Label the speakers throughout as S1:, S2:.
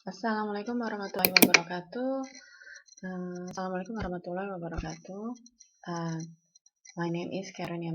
S1: Assalamualaikum warahmatullahi wabarakatuh. Assalamualaikum warahmatullahi wabarakatuh. Uh, my name is Karunia,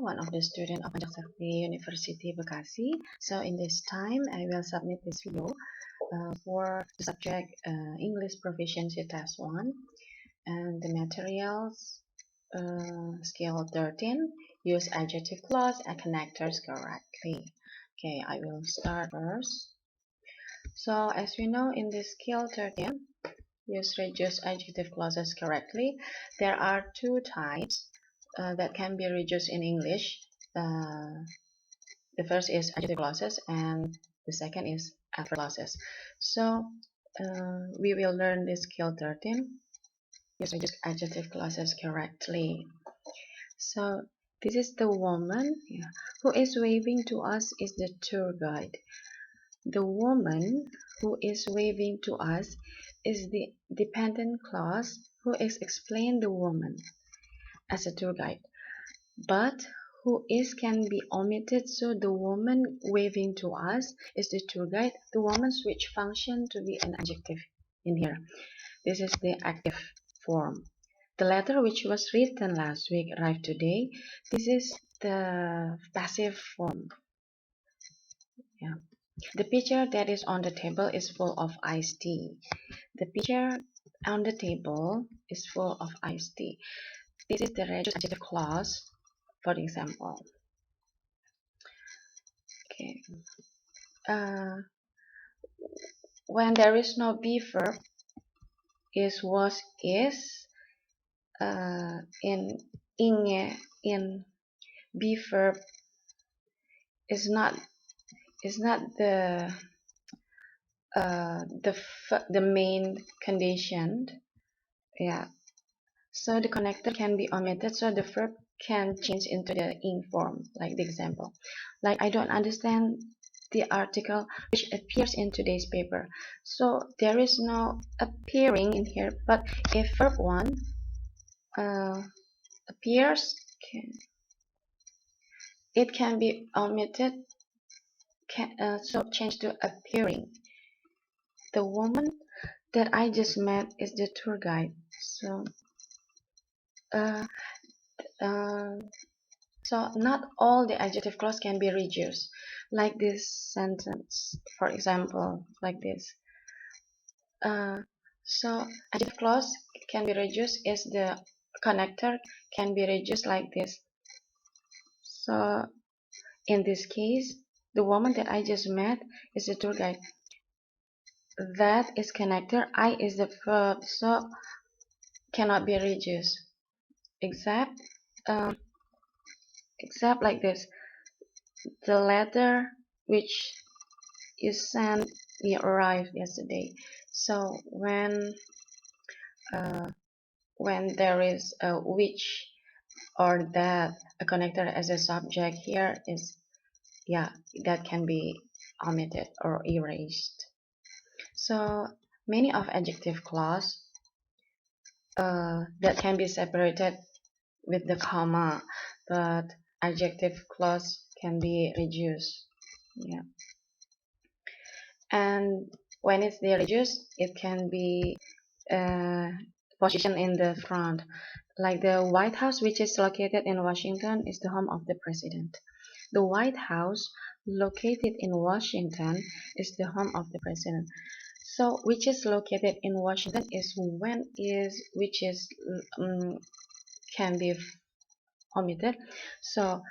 S1: one of the students of Adjective University Bekasi. So in this time, I will submit this video for the subject English Proficiency Test 1 and the materials skill 13. Use adjective clause and connectors correctly. Okay, I will start first. So as we know in this skill 13, use reduced adjective clauses correctly. There are two types that can be reduced in English. The first is adjective clauses and the second is adverb clauses. So we will learn this skill 13. Use reduced adjective clauses correctly. So this is the woman who is waving to us is the tour guide. The woman who is waving to us is the dependent clause who is explain the woman as a tour guide. But who is can be omitted, so the woman waving to us is the tour guide. The woman switch function to be an adjective in here. This is the active form. The letter which was written last week arrived today. This is the passive form. Yeah. The pitcher that is on the table is full of iced tea. The pitcher on the table is full of iced tea. This is the reduced adjective clause for the example. Okay. When there is no be verb, is, was, is. In be verb is not the main condition. Yeah. So the connector can be omitted, so the verb can change into the ing form, like the example. Like, I don't understand the article which appears in today's paper. So there is no appearing in here, but if verb 1 appears, it can be omitted, so change to appearing. The woman that I just met is the tour guide. So not all the adjective clause can be reduced, like this sentence, for example, like this. So adjective clause can be reduced is the connector can be reduced like this. So in this case, the woman that I just met is the tour guide. That is connector, I is the verb, so cannot be reduced, except like this. The letter which is sent arrived yesterday. So when there is a which or that, a connector as a subject here is, yeah, that can be omitted or erased. So many of adjective clause that can be separated with the comma, but adjective clause can be reduced. Yeah. And when it's reduced, it can be positioned in the front. Like the White House, which is located in Washington, is the home of the president. The White House located in Washington is the home of the president. So which is located in Washington is when is which is can be omitted. So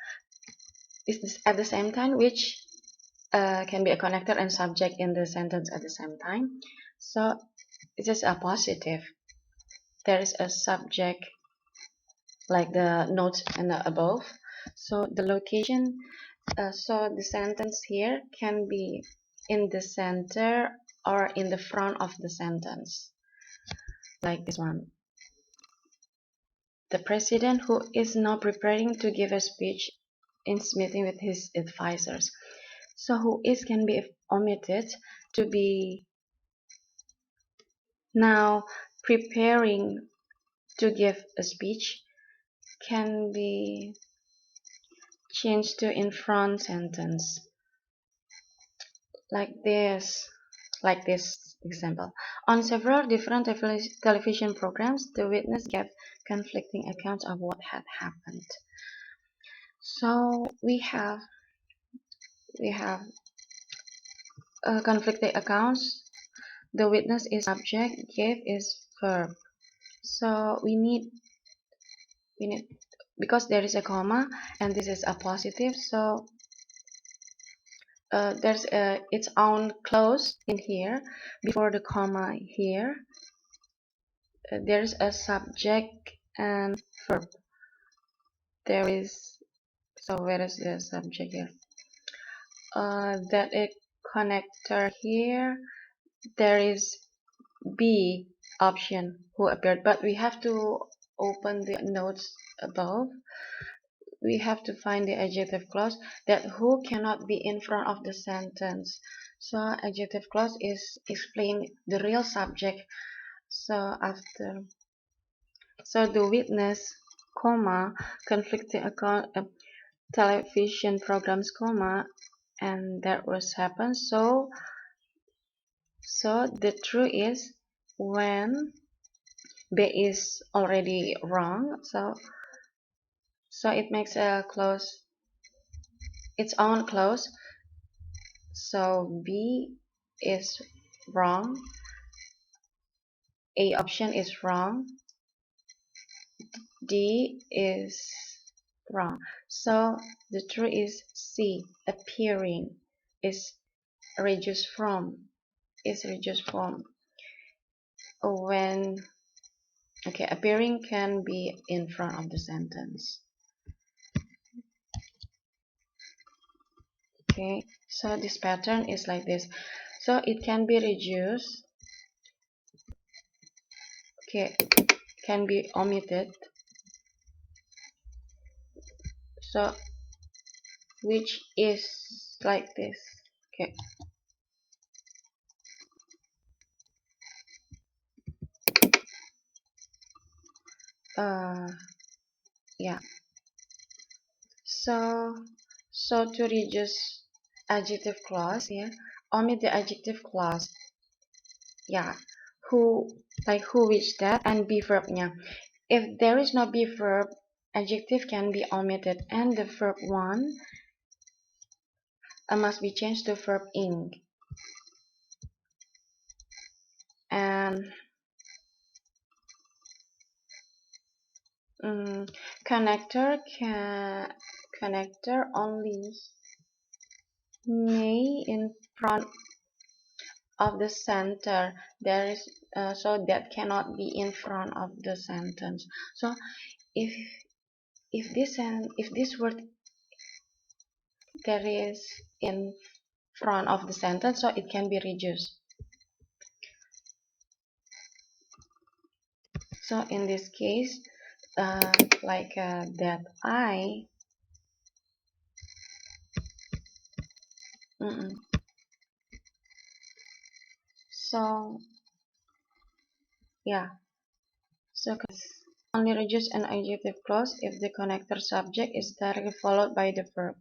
S1: it's at the same time which can be a connector and subject in the sentence at the same time. So it is a positive. There is a subject like the notes and the above. So the location, so the sentence here can be in the center or in the front of the sentence, like this one. The president who is now preparing to give a speech in meeting with his advisors. So who is can be omitted to be now preparing to give a speech can be changed to in front sentence, like this. Example: on several different television programs, the witness gave conflicting accounts of what had happened. So we have conflicting accounts. The witness is subject, gave is verb. So we need because there is a comma and this is a positive, so there's its own clause in here before the comma here. There's a subject and verb. There is, so where is the subject here? That a connector here. There is B option who appeared, but we have to open the notes above. We have to find the adjective clause that who cannot be in front of the sentence. So adjective clause is explain the real subject. So the witness, comma, conflicting account, television programs, comma, and that was happened. So the true is when B is already wrong. So it makes a clause, its own clause. So B is wrong, A option is wrong, D is wrong. So the true is C, appearing, is reduced from, when, okay, appearing can be in front of the sentence. Okay, so this pattern is like this. So it can be reduced, okay, can be omitted. So which is like this. Okay, yeah. So to reduce adjective clause, yeah, omit the adjective clause, yeah, who, like who, which, that, and be verb, yeah. If there is no be verb, adjective can be omitted, and the verb one must be changed to verb ing. And connector only may in front of the center. There is so that cannot be in front of the sentence. So if this word there is in front of the sentence, so it can be reduced. So in this case, that I so yeah, so only reduce an adjective clause if the connector subject is directly followed by the verb.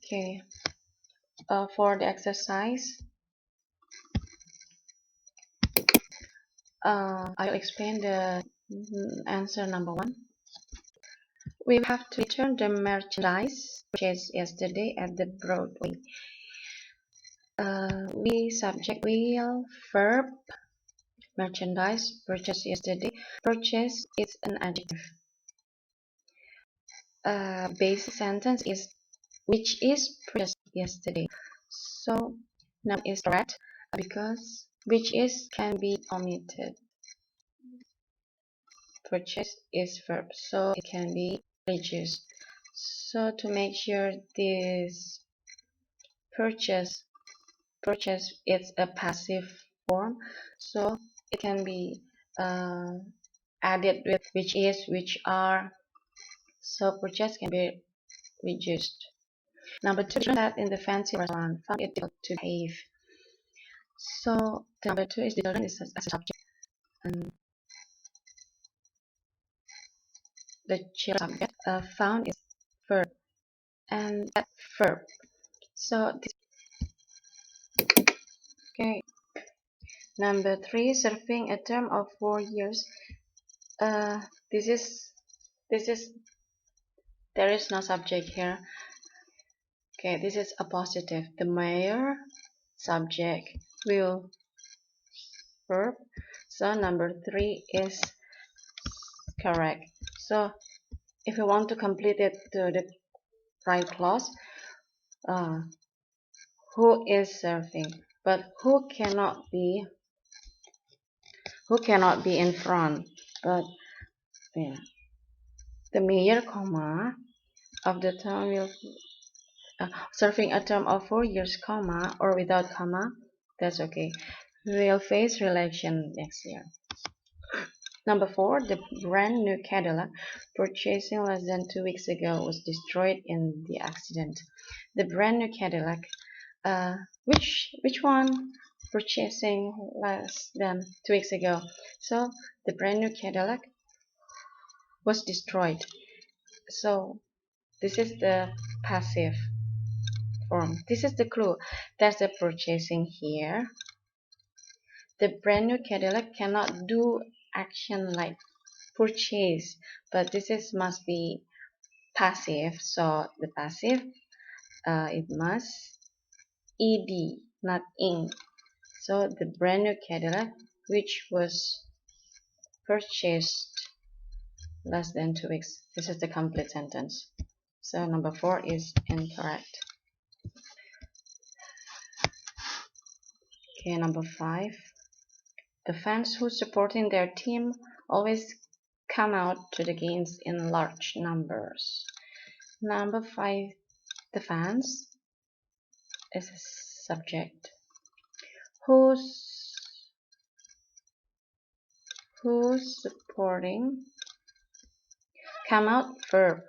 S1: Okay, for the exercise, I'll explain the answer number 1. We have to return the merchandise purchased yesterday at the Broadway. We subject, will, verb, merchandise, purchased yesterday. Purchase is an adjective. Basic sentence is which is purchased yesterday. So none is correct because which is can be omitted. Purchase is verb, so it can be reduced. So to make sure this purchase is a passive form, so it can be added with which is, which are, so purchase can be reduced. Number 2, that in the fancy restaurant found it difficult to behave. So the number 2 is the children is as a subject, and the children subject found is verb, and that verb. So Okay. Number 3, serving a term of 4 years. This is there is no subject here. Okay, this is a positive. The mayor subject will verb. So number 3 is correct. So if you want to complete it to the right clause, who is serving, but who cannot be in front. But yeah, the mayor comma of the term will serving a term of 4 years comma or without comma, that's okay, will face re-election next year. Number 4, the brand new Cadillac purchasing less than 2 weeks ago was destroyed in the accident. The brand new Cadillac, which one purchasing less than 2 weeks ago? So the brand new Cadillac was destroyed. So this is the passive form. This is the clue. There's the purchasing here. The brand new Cadillac cannot do action like purchase, but this is must be passive. So the passive, it must ed, not ing. So the brand new Cadillac, which was purchased less than 2 weeks. This is the complete sentence. So number 4 is incorrect. Okay, number 5. The fans who supporting their team always come out to the games in large numbers. Number 5. The fans is a subject. Who's supporting? Come out verb.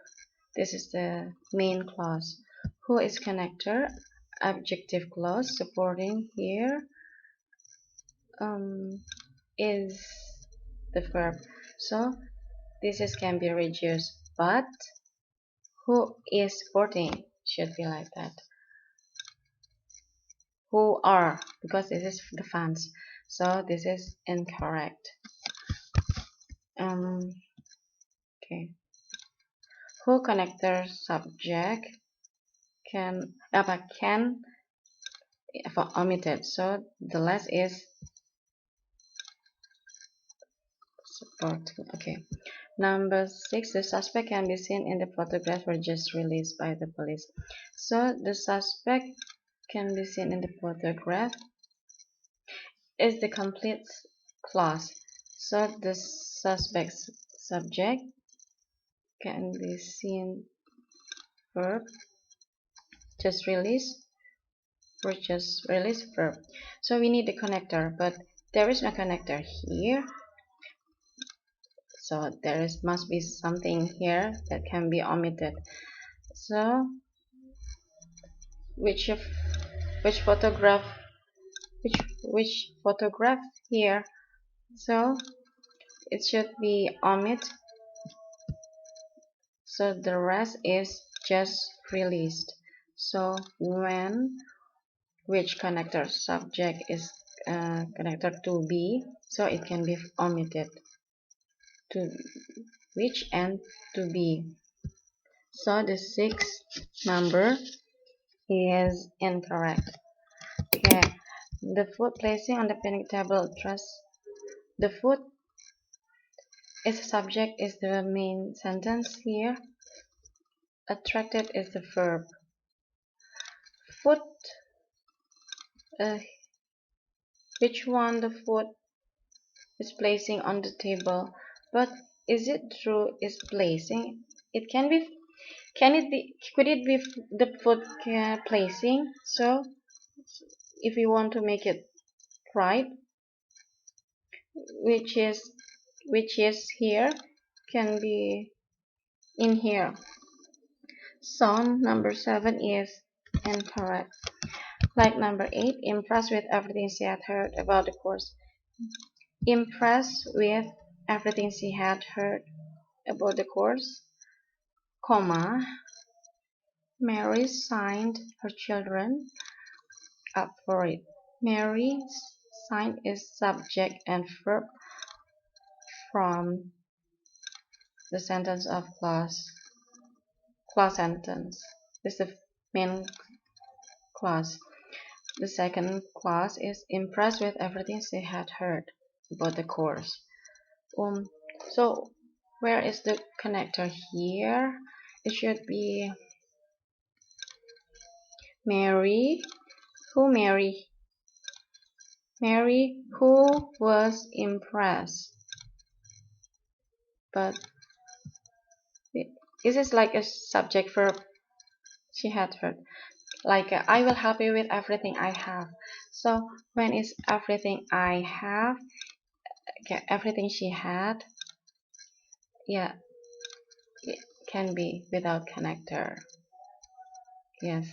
S1: This is the main clause. Who is connector? Adjective clause. Supporting here is the verb. So this is can be reduced, but who is supporting should be like that. Who are, because this is the fans. So this is incorrect. Okay. Who connector subject can omitted. So the last is supporting. Okay. Number 6, the suspect can be seen in the photograph or just released by the police. So the suspect can be seen in the photograph is the complete clause. So the suspect's subject can be seen verb, just released, or just released verb. So we need the connector, but there is no connector here. So there must be something here that can be omitted. So which photograph here? So it should be omit. So the rest is just released. So when which connector subject is connector to be, so it can be omitted. To which and to be. So the 6th number is incorrect. Okay, the food placing on the picnic table. Trust the food is the subject, is the main sentence here. Attracted is the verb. Food, which one the food is placing on the table, but is it true is placing? It can be, could it be the food placing? So if we want to make it right, which is here, can be in here. So number 7 is incorrect. Like number 8, impressed with everything she had heard about the course. Impressed with everything she had heard about the course, comma, Mary signed her children up for it. Mary sign is subject and verb from the sentence of clause sentence. This is the main clause. The second clause is impressed with everything she had heard about the course. So where is the connector here? It should be Mary. Who Mary? Mary who was impressed. But this is like a subject verb she had heard. Like I will help you with everything I have. So when is everything I have? Okay, everything she had. Yeah, it can be without connector. Yes,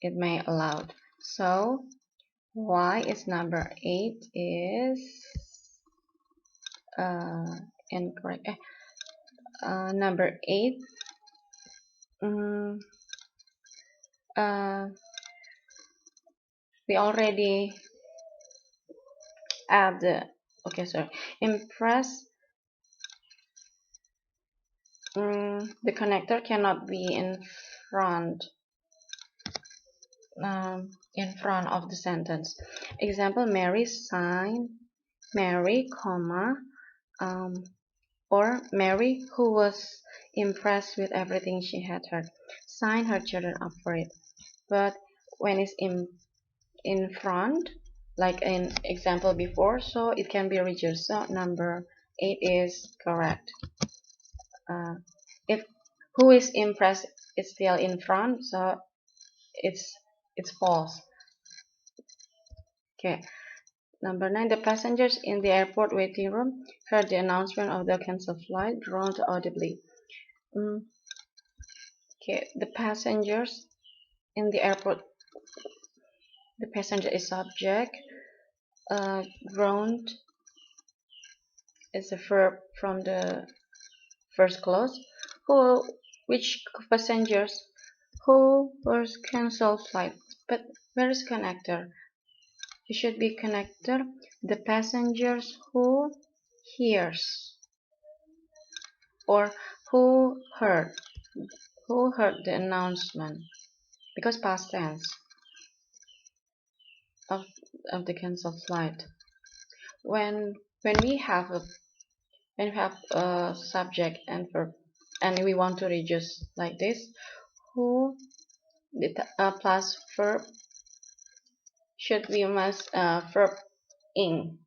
S1: it may allowed. So why is number 8 is incorrect. Number 8. We already add the impress. The connector cannot be in front of the sentence. Example: Mary sign, Mary, comma, or Mary, who was impressed with everything she had heard, sign her children up for it. But when it's in front, like in example before, so it can be reduced. So number 8 is correct. If who is impressed is still in front, so it's false. Okay. Number 9, the passengers in the airport waiting room heard the announcement of the canceled flight groaned audibly. Okay, the passengers in the airport, the passenger is subject, groaned is a verb from the first clause. Which passengers? Who was cancelled flight? But where is connector? It should be connector. The passengers who hears, or who heard the announcement, because past tense of the cancelled flight. When we have a subject and verb, and we want to reduce like this, who plus verb should be must verb in,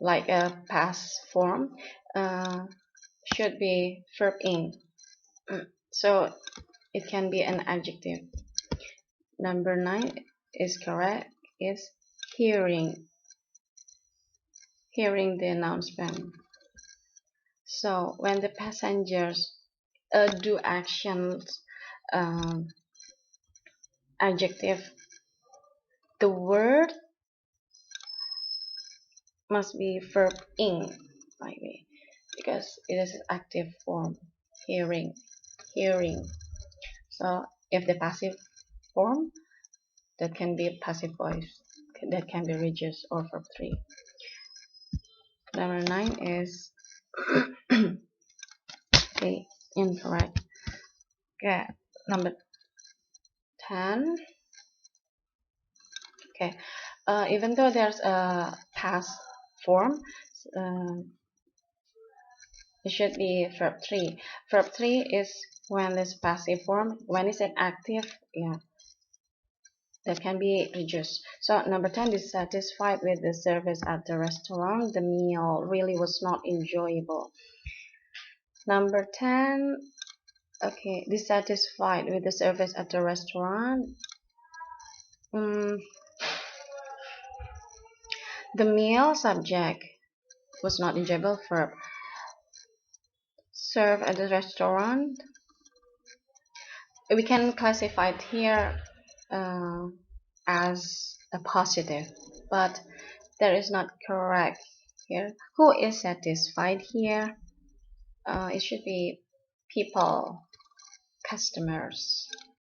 S1: like a past form, should be verb in. So it can be an adjective. Number 9 is correct. Is hearing the announcement. So when the passengers do actions, adjective, the word must be verb in, like me, because it is an active form. Hearing. So if the passive form, that can be passive voice, that can be reduced, or verb 3. Number 9 is okay, incorrect. Okay, number 10. Okay, even though there's a past form, it should be verb 3. Verb 3 is when this passive form, when it's an active, yeah, that can be reduced. So number 10, dissatisfied with the service at the restaurant. The meal really was not enjoyable. Number 10, okay, dissatisfied with the service at the restaurant. The meal subject was not enjoyable, verb. Serve at the restaurant, we can classify it here as a positive, but that is not correct here. Who is satisfied here? It should be people, customers.